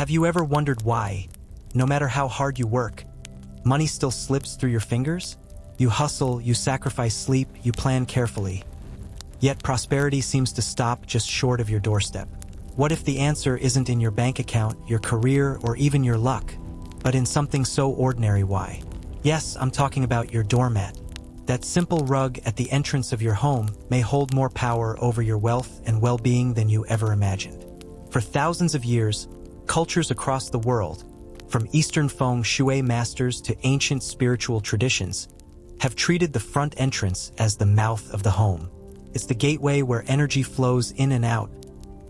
Have you ever wondered why, no matter how hard you work, money still slips through your fingers? You hustle, you sacrifice sleep, you plan carefully. Yet prosperity seems to stop just short of your doorstep. What if the answer isn't in your bank account, your career, or even your luck, but in something so ordinary? Why? Yes, I'm talking about your doormat. That simple rug at the entrance of your home may hold more power over your wealth and well-being than you ever imagined. For thousands of years, cultures across the world, from Eastern feng shui masters to ancient spiritual traditions, have treated the front entrance as the mouth of the home. It's the gateway where energy flows in and out,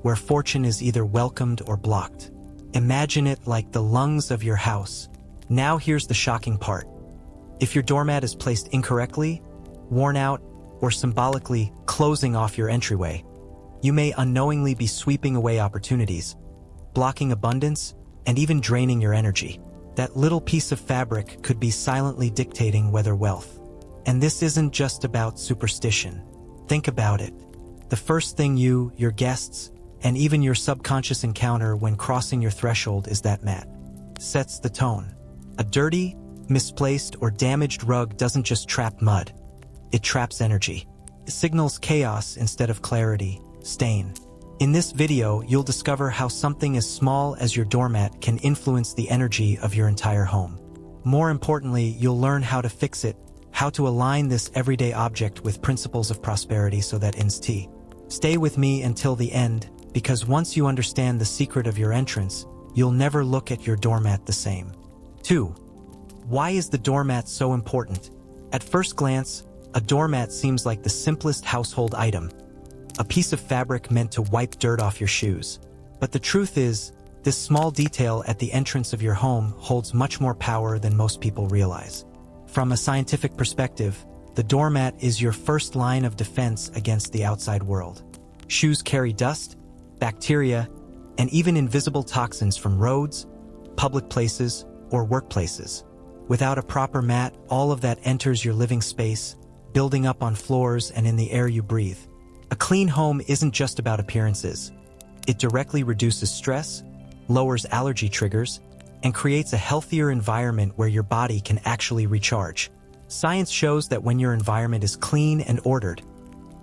where fortune is either welcomed or blocked. Imagine it like the lungs of your house. Now here's the shocking part. If your doormat is placed incorrectly, worn out, or symbolically closing off your entryway, you may unknowingly be sweeping away opportunities, blocking abundance, and even draining your energy. That little piece of fabric could be silently dictating whether wealth. And this isn't just about superstition. Think about it. The first thing you, your guests, and even your subconscious encounter when crossing your threshold is that mat. Sets the tone. A dirty, misplaced, or damaged rug doesn't just trap mud. It traps energy. It signals chaos instead of clarity, stain. In this video, you'll discover how something as small as your doormat can influence the energy of your entire home. More importantly, you'll learn how to fix it, how to align this everyday object with principles of prosperity so that inst. Stay with me until the end, because once you understand the secret of your entrance, you'll never look at your doormat the same. 2. Why is the doormat so important? At first glance, a doormat seems like the simplest household item, a piece of fabric meant to wipe dirt off your shoes. But the truth is, this small detail at the entrance of your home holds much more power than most people realize. From a scientific perspective, the doormat is your first line of defense against the outside world. Shoes carry dust, bacteria, and even invisible toxins from roads, public places, or workplaces. Without a proper mat, all of that enters your living space, building up on floors and in the air you breathe. A clean home isn't just about appearances. It directly reduces stress, lowers allergy triggers, and creates a healthier environment where your body can actually recharge. Science shows that when your environment is clean and ordered,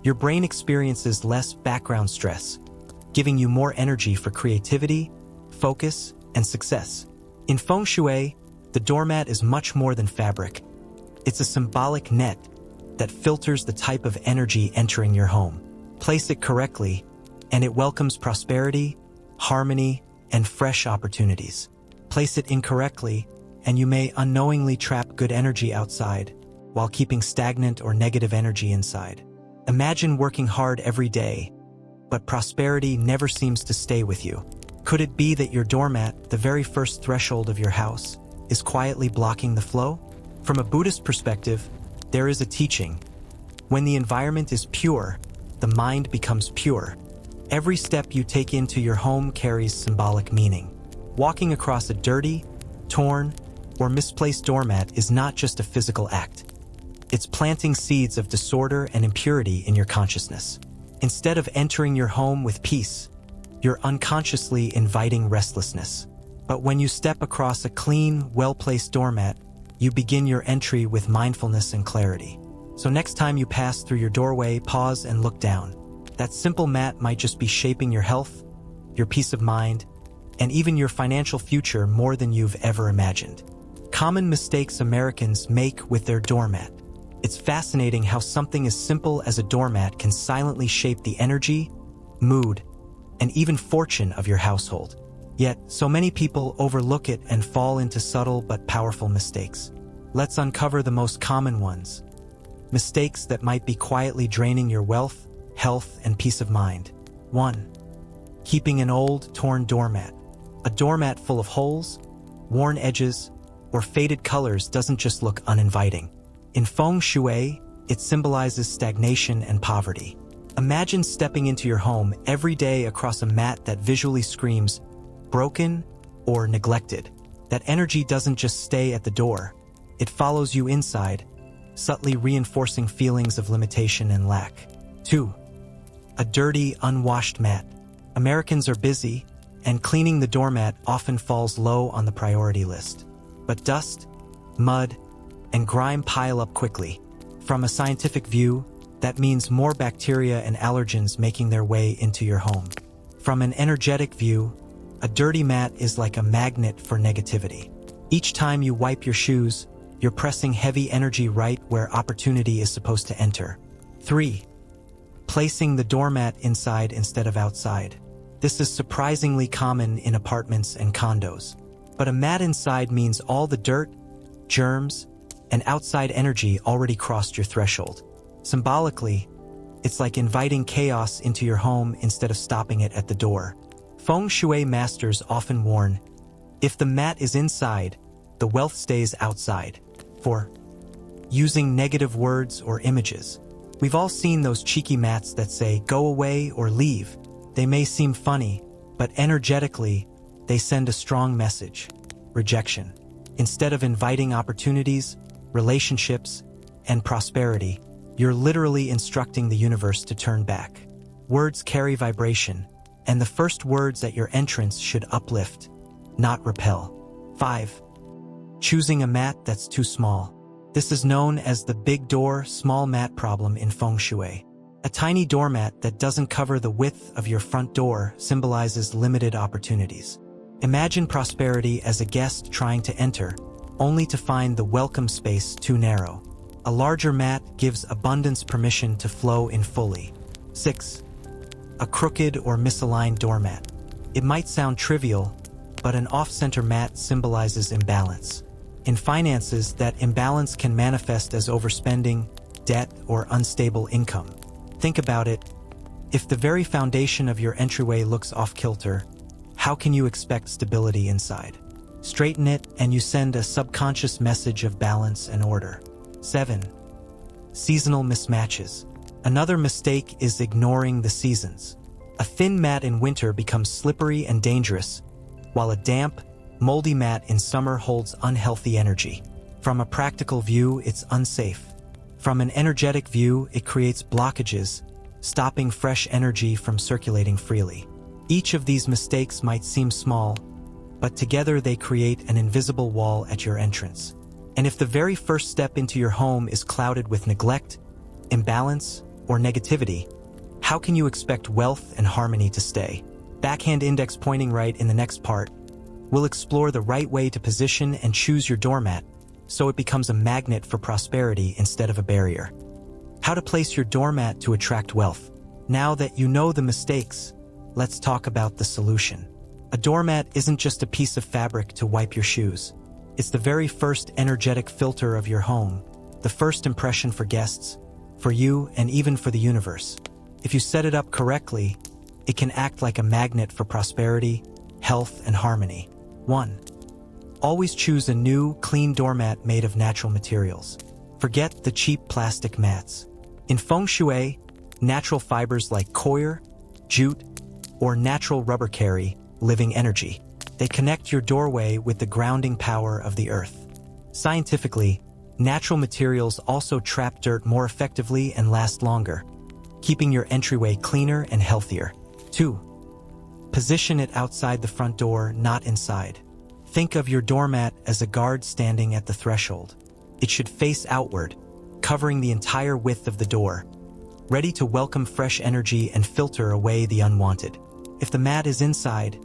your brain experiences less background stress, giving you more energy for creativity, focus, and success. In feng shui, the doormat is much more than fabric. It's a symbolic net that filters the type of energy entering your home. Place it correctly, and it welcomes prosperity, harmony, and fresh opportunities. Place it incorrectly, and you may unknowingly trap good energy outside while keeping stagnant or negative energy inside. Imagine working hard every day, but prosperity never seems to stay with you. Could it be that your doormat, the very first threshold of your house, is quietly blocking the flow? From a Buddhist perspective, there is a teaching. When the environment is pure, the mind becomes pure. Every step you take into your home carries symbolic meaning. Walking across a dirty, torn, or misplaced doormat is not just a physical act. It's planting seeds of disorder and impurity in your consciousness. Instead of entering your home with peace, you're unconsciously inviting restlessness. But when you step across a clean, well-placed doormat, you begin your entry with mindfulness and clarity. So next time you pass through your doorway, pause and look down. That simple mat might just be shaping your health, your peace of mind, and even your financial future more than you've ever imagined. Common mistakes Americans make with their doormat. It's fascinating how something as simple as a doormat can silently shape the energy, mood, and even fortune of your household. Yet, so many people overlook it and fall into subtle but powerful mistakes. Let's uncover the most common ones. Mistakes that might be quietly draining your wealth, health, and peace of mind. 1. Keeping an old, torn doormat. A doormat full of holes, worn edges, or faded colors doesn't just look uninviting. In feng shui, it symbolizes stagnation and poverty. Imagine stepping into your home every day across a mat that visually screams broken or neglected. That energy doesn't just stay at the door. It follows you inside, subtly reinforcing feelings of limitation and lack. 2. A dirty, unwashed mat. Americans are busy, and cleaning the doormat often falls low on the priority list. But dust, mud, and grime pile up quickly. From a scientific view, that means more bacteria and allergens making their way into your home. From an energetic view, a dirty mat is like a magnet for negativity. Each time you wipe your shoes, you're pressing heavy energy right where opportunity is supposed to enter. 3. Placing the doormat inside instead of outside. This is surprisingly common in apartments and condos. But a mat inside means all the dirt, germs, and outside energy already crossed your threshold. Symbolically, it's like inviting chaos into your home instead of stopping it at the door. Feng Shui masters often warn, if the mat is inside, the wealth stays outside. 4. Using negative words or images. We've all seen those cheeky mats that say, go away or leave. They may seem funny, but energetically, they send a strong message: rejection. Instead of inviting opportunities, relationships, and prosperity, you're literally instructing the universe to turn back. Words carry vibration, and the first words at your entrance should uplift, not repel. 5. Choosing a mat that's too small. This is known as the big door, small mat problem in Feng Shui. A tiny doormat that doesn't cover the width of your front door symbolizes limited opportunities. Imagine prosperity as a guest trying to enter, only to find the welcome space too narrow. A larger mat gives abundance permission to flow in fully. 6. A crooked or misaligned doormat. It might sound trivial, but an off-center mat symbolizes imbalance. In finances, that imbalance can manifest as overspending, debt, or unstable income. Think about it. If the very foundation of your entryway looks off-kilter, how can you expect stability inside? Straighten it, and you send a subconscious message of balance and order. 7. Seasonal mismatches. Another mistake is ignoring the seasons. A thin mat in winter becomes slippery and dangerous, while a damp, moldy mat in summer holds unhealthy energy. From a practical view, it's unsafe. From an energetic view, it creates blockages, stopping fresh energy from circulating freely. Each of these mistakes might seem small, but together they create an invisible wall at your entrance. And if the very first step into your home is clouded with neglect, imbalance, or negativity, how can you expect wealth and harmony to stay? Backhand index pointing right in the next part. We'll explore the right way to position and choose your doormat so it becomes a magnet for prosperity instead of a barrier. How to place your doormat to attract wealth. Now that you know the mistakes, let's talk about the solution. A doormat isn't just a piece of fabric to wipe your shoes. It's the very first energetic filter of your home, the first impression for guests, for you, and even for the universe. If you set it up correctly, it can act like a magnet for prosperity, health, and harmony. 1. Always choose a new, clean doormat made of natural materials. Forget the cheap plastic mats. In Feng Shui, natural fibers like coir, jute, or natural rubber carry living energy. They connect your doorway with the grounding power of the earth. Scientifically, natural materials also trap dirt more effectively and last longer, keeping your entryway cleaner and healthier. 2. Position it outside the front door, not inside. Think of your doormat as a guard standing at the threshold. It should face outward, covering the entire width of the door, ready to welcome fresh energy and filter away the unwanted. If the mat is inside,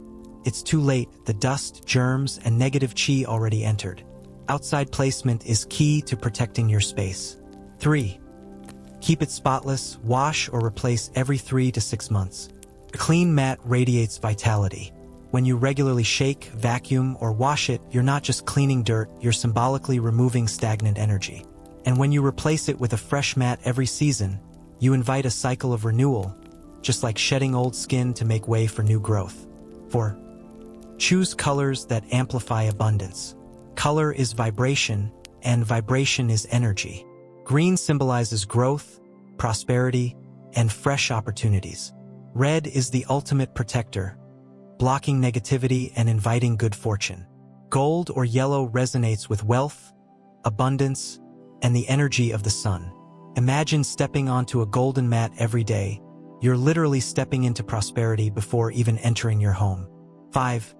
it's too late. The dust, germs, and negative chi already entered. Outside placement is key to protecting your space. 3. Keep it spotless. Wash or replace every 3 to 6 months. A clean mat radiates vitality. When you regularly shake, vacuum, or wash it, you're not just cleaning dirt, you're symbolically removing stagnant energy. And when you replace it with a fresh mat every season, you invite a cycle of renewal, just like shedding old skin to make way for new growth. 4. Choose colors that amplify abundance. Color is vibration, and vibration is energy. Green symbolizes growth, prosperity, and fresh opportunities. Red is the ultimate protector, blocking negativity and inviting good fortune. Gold or yellow resonates with wealth, abundance, and the energy of the sun. Imagine stepping onto a golden mat every day. You're literally stepping into prosperity before even entering your home. 5.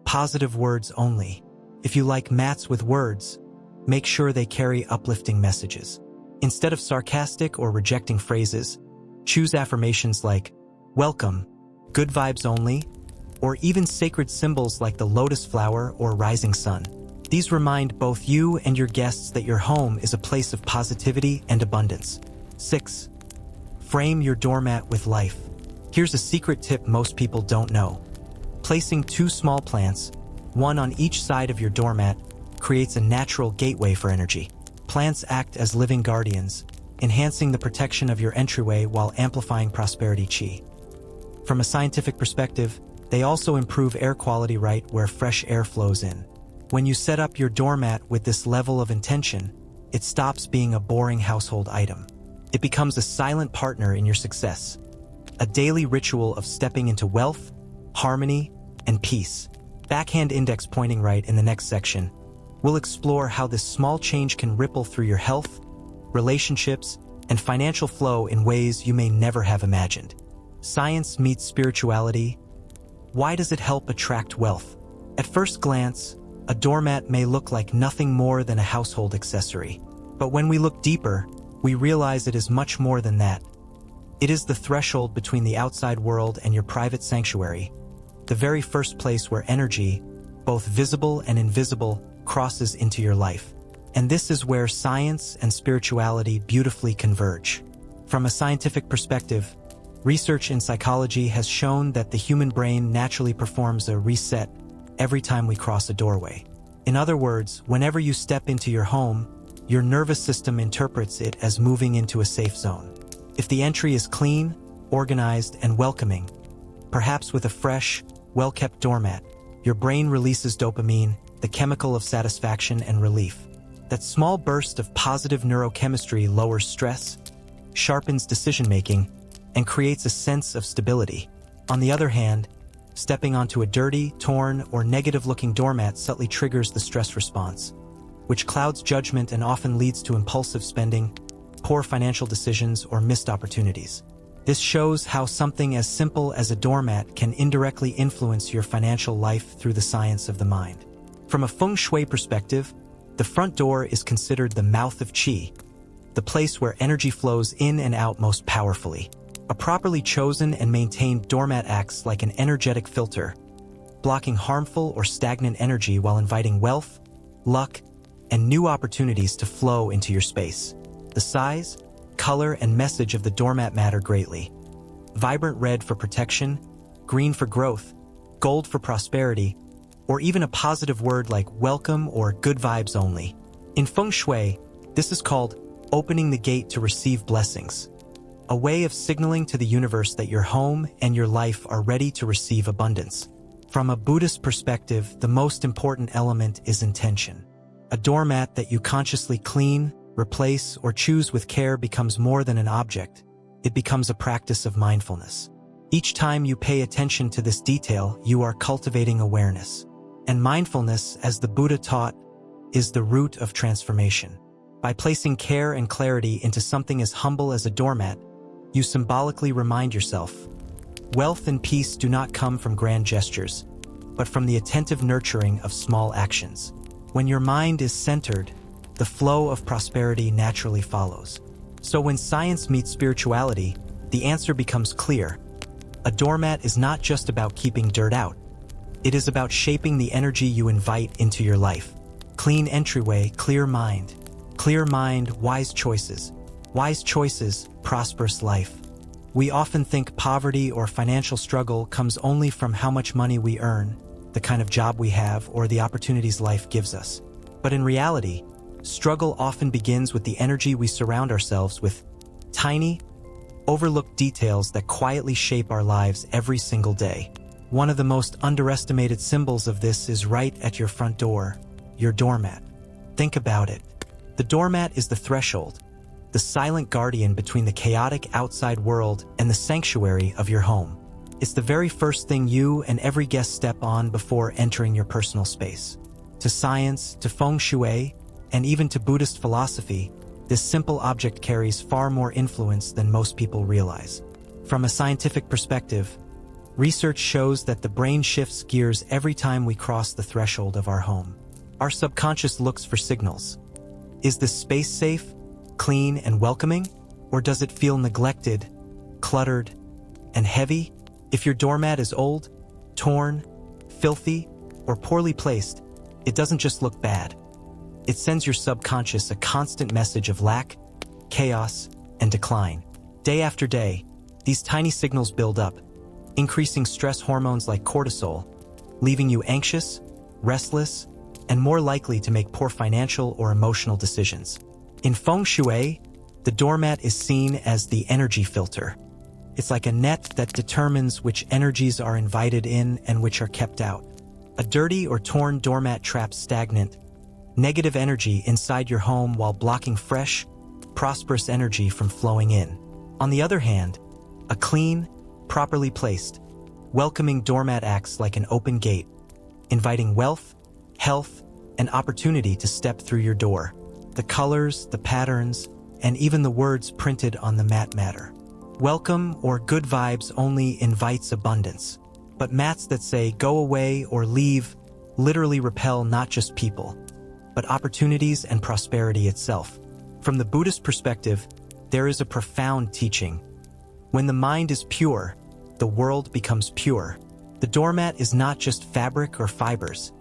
Positive words only. If you like mats with words, make sure they carry uplifting messages. Instead of sarcastic or rejecting phrases, choose affirmations like welcome, good vibes only, or even sacred symbols like the lotus flower or rising sun. These remind both you and your guests that your home is a place of positivity and abundance. 6. Frame your doormat with life. Here's a secret tip most people don't know. Placing 2 small plants, one on each side of your doormat, creates a natural gateway for energy. Plants act as living guardians, enhancing the protection of your entryway while amplifying prosperity chi. From a scientific perspective, they also improve air quality right where fresh air flows in. When you set up your doormat with this level of intention, it stops being a boring household item. It becomes a silent partner in your success, a daily ritual of stepping into wealth, harmony, and peace. Backhand index pointing right in the next section. We'll explore how this small change can ripple through your health, relationships, and financial flow in ways you may never have imagined. Science meets spirituality. Why does it help attract wealth? At first glance, a doormat may look like nothing more than a household accessory. But when we look deeper, we realize it is much more than that. It is the threshold between the outside world and your private sanctuary, the very first place where energy, both visible and invisible, crosses into your life. And this is where science and spirituality beautifully converge. From a scientific perspective, research in psychology has shown that the human brain naturally performs a reset every time we cross a doorway. In other words, whenever you step into your home, your nervous system interprets it as moving into a safe zone. If the entry is clean, organized, and welcoming, perhaps with a fresh, well-kept doormat, your brain releases dopamine, the chemical of satisfaction and relief. That small burst of positive neurochemistry lowers stress, sharpens decision-making, and creates a sense of stability. On the other hand, stepping onto a dirty, torn, or negative-looking doormat subtly triggers the stress response, which clouds judgment and often leads to impulsive spending, poor financial decisions, or missed opportunities. This shows how something as simple as a doormat can indirectly influence your financial life through the science of the mind. From a feng shui perspective, the front door is considered the mouth of qi, the place where energy flows in and out most powerfully. A properly chosen and maintained doormat acts like an energetic filter, blocking harmful or stagnant energy while inviting wealth, luck, and new opportunities to flow into your space. The size, color, and message of the doormat matter greatly. Vibrant red for protection, green for growth, gold for prosperity, or even a positive word like welcome or good vibes only. In feng shui, this is called opening the gate to receive blessings, a way of signaling to the universe that your home and your life are ready to receive abundance. From a Buddhist perspective, the most important element is intention. A doormat that you consciously clean, replace, or choose with care becomes more than an object. It becomes a practice of mindfulness. Each time you pay attention to this detail, you are cultivating awareness. And mindfulness, as the Buddha taught, is the root of transformation. By placing care and clarity into something as humble as a doormat, you symbolically remind yourself, wealth and peace do not come from grand gestures, but from the attentive nurturing of small actions. When your mind is centered, the flow of prosperity naturally follows. So when science meets spirituality, the answer becomes clear. A doormat is not just about keeping dirt out. It is about shaping the energy you invite into your life. Clean entryway, clear mind. Clear mind, wise choices. Wise choices, prosperous life. We often think poverty or financial struggle comes only from how much money we earn, the kind of job we have, or the opportunities life gives us. But in reality, struggle often begins with the energy we surround ourselves with, tiny, overlooked details that quietly shape our lives every single day. One of the most underestimated symbols of this is right at your front door, your doormat. Think about it. The doormat is the threshold, the silent guardian between the chaotic outside world and the sanctuary of your home. It's the very first thing you and every guest step on before entering your personal space. To science, to feng shui, and even to Buddhist philosophy, this simple object carries far more influence than most people realize. From a scientific perspective, Research shows that the brain shifts gears every time we cross the threshold of our home. Our subconscious looks for signals. Is this space safe, clean, and welcoming? Or does it feel neglected, cluttered, and heavy? If your doormat is old, torn, filthy, or poorly placed, it doesn't just look bad. It sends your subconscious a constant message of lack, chaos, and decline. Day after day, these tiny signals build up, increasing stress hormones like cortisol, leaving you anxious, restless, and more likely to make poor financial or emotional decisions. In feng shui, the doormat is seen as the energy filter. It's like a net that determines which energies are invited in and which are kept out. A dirty or torn doormat traps stagnant, negative energy inside your home while blocking fresh, prosperous energy from flowing in. On the other hand, a clean, properly placed, welcoming doormat acts like an open gate, inviting wealth, health, and opportunity to step through your door. The colors, the patterns, and even the words printed on the mat matter. Welcome or good vibes only invites abundance, but mats that say go away or leave literally repel not just people, but opportunities and prosperity itself. From the Buddhist perspective, there is a profound teaching. When the mind is pure, the world becomes pure. The doormat is not just fabric or fibers.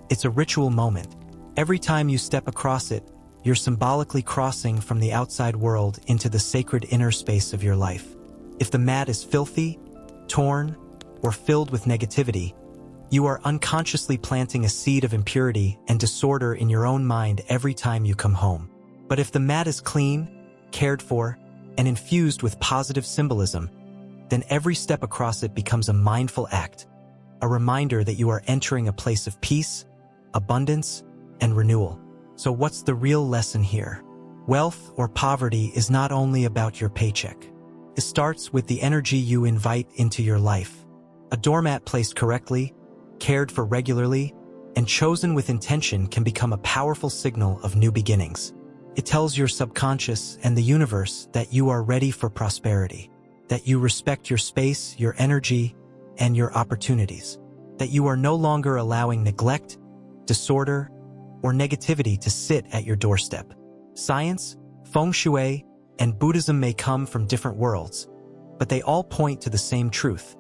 It's a ritual moment. Every time you step across it, you're symbolically crossing from the outside world into the sacred inner space of your life. If the mat is filthy, torn, or filled with negativity, you are unconsciously planting a seed of impurity and disorder in your own mind every time you come home. But if the mat is clean, cared for, and infused with positive symbolism, then every step across it becomes a mindful act, a reminder that you are entering a place of peace, abundance, and renewal. So what's the real lesson here? Wealth or poverty is not only about your paycheck. It starts with the energy you invite into your life. A doormat placed correctly, cared for regularly, and chosen with intention can become a powerful signal of new beginnings. It tells your subconscious and the universe that you are ready for prosperity, that you respect your space, your energy, and your opportunities, that you are no longer allowing neglect, disorder, or negativity to sit at your doorstep. Science, feng shui, and Buddhism may come from different worlds, but they all point to the same truth.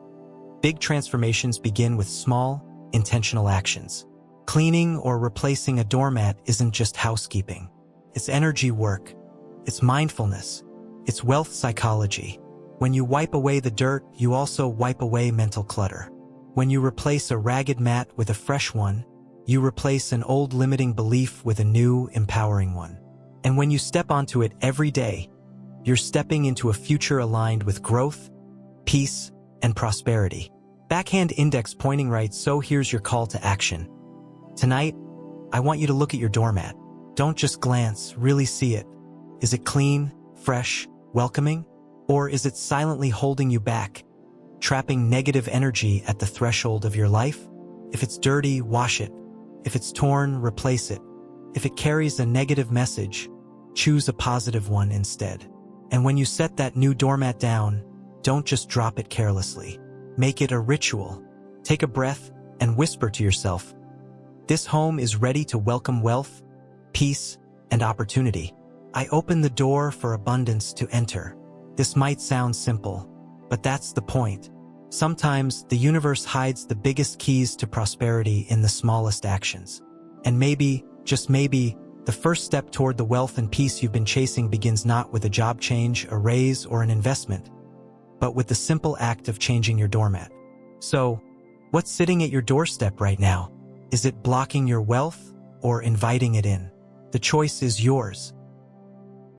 Big transformations begin with small, intentional actions. Cleaning or replacing a doormat isn't just housekeeping. It's energy work. It's mindfulness. It's wealth psychology. When you wipe away the dirt, you also wipe away mental clutter. When you replace a ragged mat with a fresh one, you replace an old limiting belief with a new, empowering one. And when you step onto it every day, you're stepping into a future aligned with growth, peace, and prosperity. Backhand index pointing right, so here's your call to action. Tonight, I want you to look at your doormat. Don't just glance, really see it. Is it clean, fresh, welcoming? Or is it silently holding you back, trapping negative energy at the threshold of your life? If it's dirty, wash it. If it's torn, replace it. If it carries a negative message, choose a positive one instead. And when you set that new doormat down, don't just drop it carelessly. Make it a ritual. Take a breath and whisper to yourself, this home is ready to welcome wealth, peace, and opportunity. I open the door for abundance to enter. This might sound simple, but that's the point. Sometimes the universe hides the biggest keys to prosperity in the smallest actions. And maybe, just maybe, the first step toward the wealth and peace you've been chasing begins not with a job change, a raise, or an investment, but with the simple act of changing your doormat. So, what's sitting at your doorstep right now? Is it blocking your wealth or inviting it in? The choice is yours.